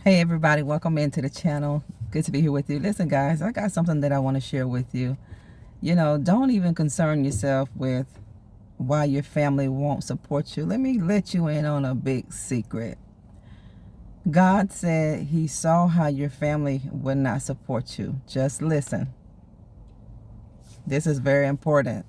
Hey everybody, welcome into the channel. Good to be here with you. Listen guys, I got something that I want to share with you. Don't even concern yourself with why your family won't support you. Let me let you in on a big secret. God said he saw how your family would not support you. Just listen. This is very important.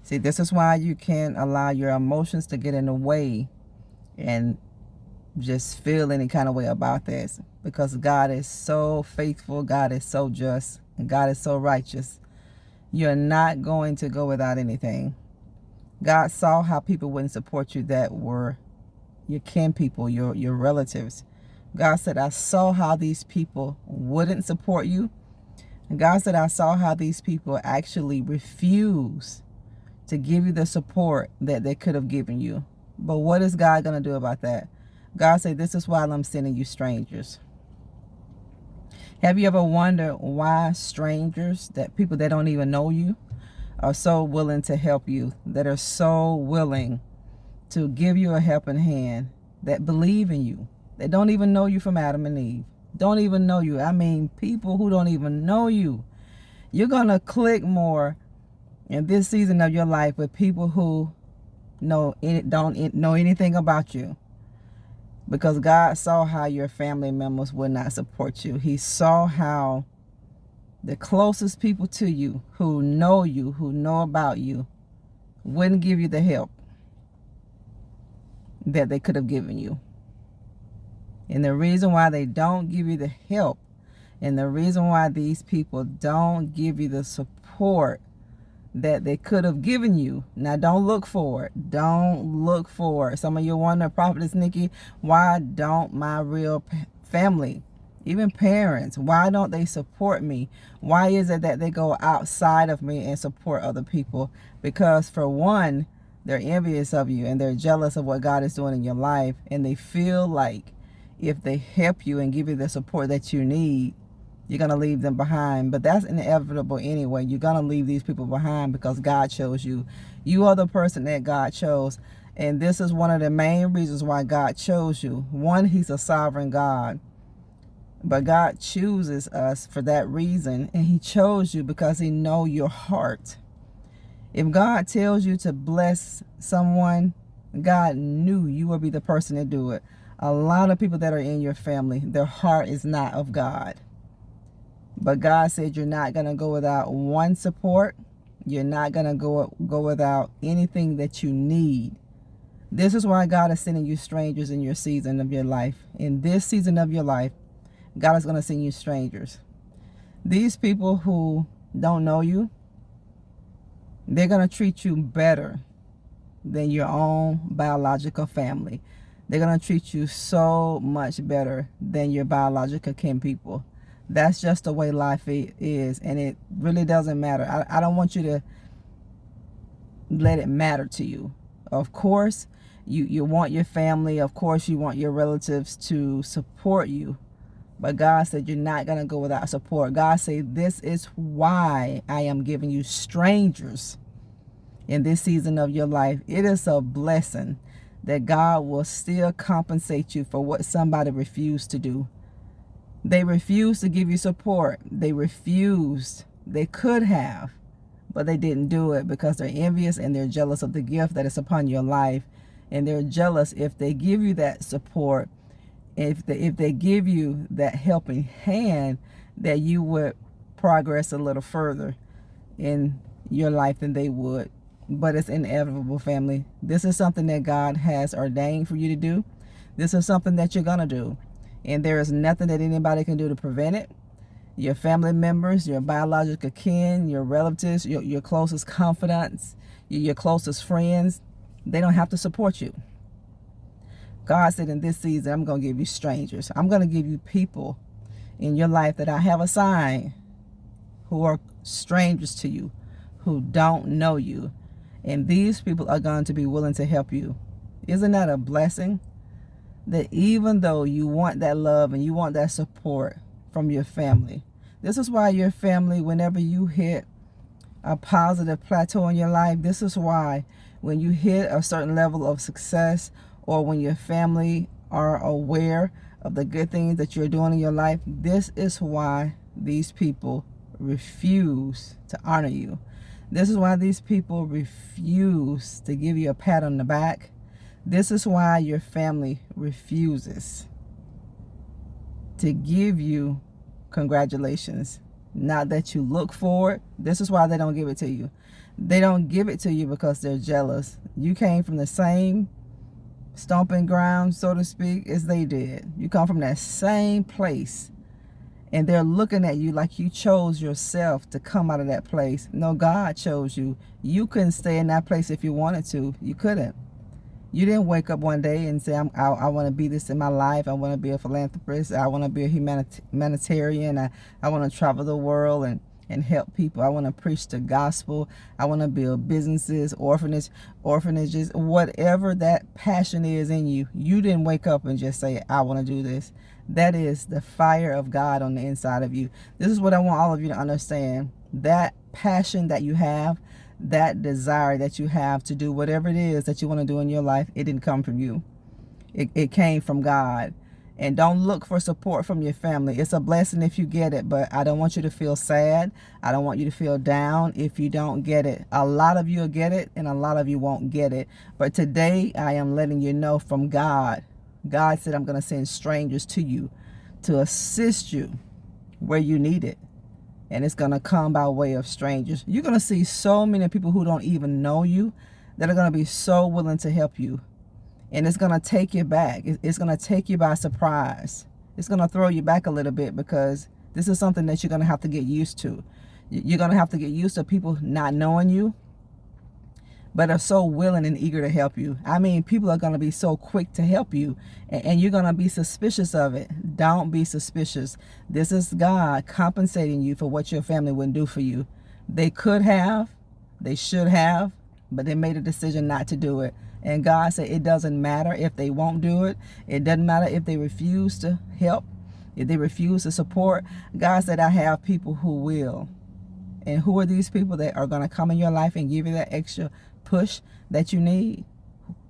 See, this is why you can't allow your emotions to get in the way and just feel any kind of way about this, because God is so faithful, God is so just, and God is so righteous. You're not going to go without anything. God saw how people wouldn't support you that were your kin people, your relatives. God said, I saw how these people wouldn't support you. And God said, I saw how these people actually refuse to give you the support that they could have given you. But what is God going to do about that? God said, this is why I'm sending you strangers. Have you ever wondered why strangers, that people that don't even know you, are so willing to help you, that are so willing to give you a helping hand, that believe in you, that don't even know you from Adam and Eve, don't even know you? I mean, people who don't even know you. You're going to click more in this season of your life with people who don't know anything about you. Because God saw how your family members would not support you. He saw how the closest people to you, who know about you, wouldn't give you the help that they could have given you. And the reason why they don't give you the help, and the reason why these people don't give you the support that they could have given you. Now, don't look for it. Don't look for it. Some of you wonder, Prophetess Nikki, why don't my real family, even parents, why don't they support me? Why is it that they go outside of me and support other people? Because for one, they're envious of you and they're jealous of what God is doing in your life. And they feel like if they help you and give you the support that you need, you're going to leave them behind. But that's inevitable anyway. You're going to leave these people behind because God chose you. You are the person that God chose. And this is one of the main reasons why God chose you. One, he's a sovereign God. But God chooses us for that reason. And he chose you because he knows your heart. If God tells you to bless someone, God knew you would be the person to do it. A lot of people that are in your family, their heart is not of God. But God said you're not going to go without one support. You're not going to go without anything that you need. This is why God is sending you strangers in your season of your life. In this season of your life, God is going to send you strangers. These people who don't know you, they're going to treat you better than your own biological family. They're going to treat you so much better than your biological kin people. That's just the way life is, and it really doesn't matter. I don't want you to let it matter to you. Of course, you want your family. Of course, you want your relatives to support you. But God said you're not going to go without support. God said this is why I am giving you strangers in this season of your life. It is a blessing that God will still compensate you for what somebody refused to do. They refused to give you support. They refused. They could have, but they didn't do it because they're envious and they're jealous of the gift that is upon your life. And they're jealous if they give you that support, if they give you that helping hand, that you would progress a little further in your life than they would. But it's inevitable, family. This is something that God has ordained for you to do. This is something that you're going to do. And there is nothing that anybody can do to prevent it. Your family members, your biological kin, your relatives, your closest confidants, your closest friends, they don't have to support you. God said in this season, I'm going to give you strangers. I'm going to give you people in your life that I have assigned who are strangers to you, who don't know you. And these people are going to be willing to help you. Isn't that a blessing? That even though you want that love and you want that support from your family, this is why your family, whenever you hit a positive plateau in your life, this is why when you hit a certain level of success, or when your family are aware of the good things that you're doing in your life. This is why these people refuse to honor you. This is why these people refuse to give you a pat on the back. This is why your family refuses to give you congratulations. Not that you look for it. This is why they don't give it to you. They don't give it to you because they're jealous. You came from the same stomping ground, so to speak, as they did. You come from that same place, and they're looking at you like you chose yourself to come out of that place. No, God chose you. You couldn't stay in that place if you wanted to. You couldn't. You didn't wake up one day and say, I want to be this in my life. I want to be a philanthropist. I want to be a humanitarian. I want to travel the world and help people. I want to preach the gospel. I want to build businesses, orphanages, whatever that passion is in you. You didn't wake up and just say, I want to do this. That is the fire of God on the inside of you. This is what I want all of you to understand. That passion that you have, that desire that you have to do whatever it is that you want to do in your life, it didn't come from you. It came from God. And don't look for support from your family. It's a blessing if you get it, but I don't want you to feel sad. I don't want you to feel down if you don't get it. A lot of you will get it, and a lot of you won't get it. But today, I am letting you know from God. God said, I'm going to send strangers to you to assist you where you need it. And it's going to come by way of strangers. You're going to see so many people who don't even know you that are going to be so willing to help you. And it's going to take you back. It's going to take you by surprise. It's going to throw you back a little bit because this is something that you're going to have to get used to. You're going to have to get used to people not knowing you, but are so willing and eager to help you. I mean, people are going to be so quick to help you, and you're going to be suspicious of it. Don't be suspicious. This is God compensating you for what your family wouldn't do for you. They could have, they should have, but they made a decision not to do it. And God said it doesn't matter if they won't do it. It doesn't matter if they refuse to help, if they refuse to support. God said, I have people who will. And who are these people that are going to come in your life and give you that extra push that you need?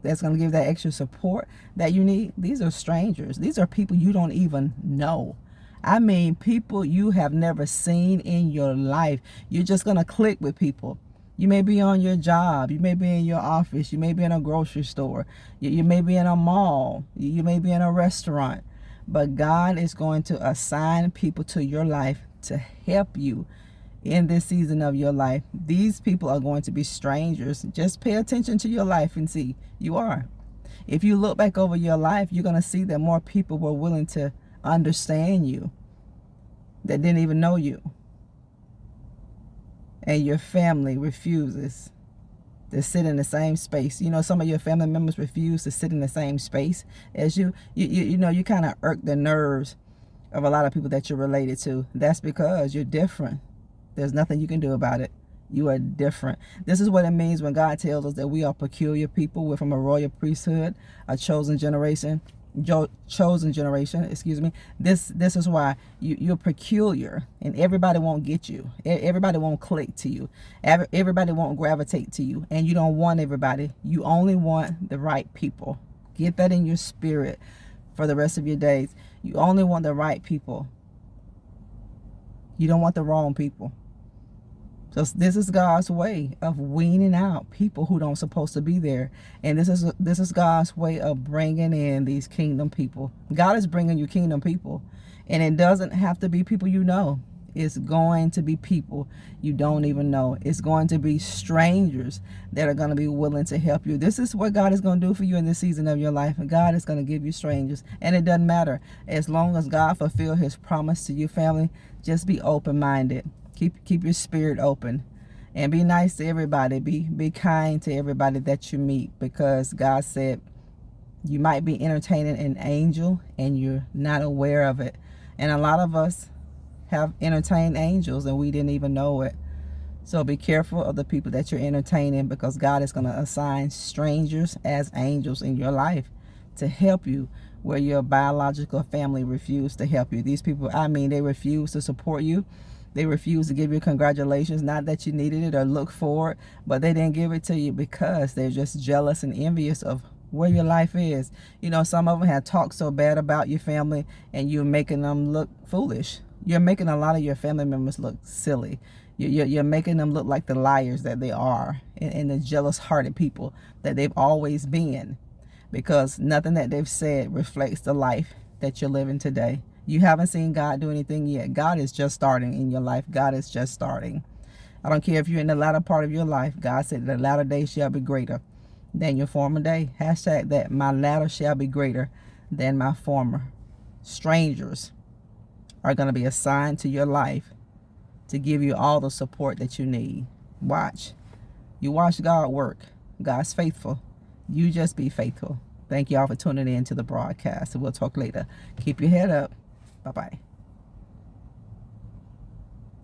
That's going to give that extra support that you need? These are strangers. These are people you don't even know. I mean, people you have never seen in your life. You're just going to click with people. You may be on your job. You may be in your office. You may be in a grocery store. You may be in a mall. You may be in a restaurant. But God is going to assign people to your life to help you in this season of your life. These people are going to be strangers. Just pay attention to your life and see. You are. If you look back over your life, you're going to see that more people were willing to understand you that didn't even know you. And your family refuses to sit in the same space. You know, some of your family members refuse to sit in the same space as you. You know, you kind of irk the nerves of a lot of people that you're related to. That's because you're different. There's nothing you can do about it. You are different. This is what it means when God tells us that we are peculiar people. We're from a royal priesthood, a chosen generation. This is why you're peculiar, and everybody won't get you. Everybody won't click to you. Everybody won't gravitate to you, and you don't want everybody. You only want the right people. Get that in your spirit for the rest of your days. You only want the right people. You don't want the wrong people. So this is God's way of weaning out people who don't supposed to be there. And this is God's way of bringing in these kingdom people. God is bringing you kingdom people. And it doesn't have to be people you know. It's going to be people you don't even know. It's going to be strangers that are going to be willing to help you. This is what God is going to do for you in this season of your life. And God is going to give you strangers. And it doesn't matter. As long as God fulfills his promise to you, family, just be open-minded. Keep your spirit open and be nice to everybody. Be kind to everybody that you meet, because God said you might be entertaining an angel and you're not aware of it. And a lot of us have entertained angels and we didn't even know it. So be careful of the people that you're entertaining, because God is going to assign strangers as angels in your life to help you where your biological family refused to help you. These people, I mean, they refuse to support you. They refuse to give you congratulations, not that you needed it or look for it, but they didn't give it to you because they're just jealous and envious of where your life is. You know, some of them have talked so bad about your family, and you're making them look foolish. You're making a lot of your family members look silly. You're making them look like the liars that they are, and the jealous-hearted people that they've always been, because nothing that they've said reflects the life that you're living today. You haven't seen God do anything yet. God is just starting in your life. God is just starting. I don't care if you're in the latter part of your life. God said the latter day shall be greater than your former day. Hashtag that. My latter shall be greater than my former. Strangers are going to be assigned to your life to give you all the support that you need. Watch. You watch God work. God's faithful. You just be faithful. Thank y'all for tuning in to the broadcast. We'll talk later. Keep your head up. Bye-bye.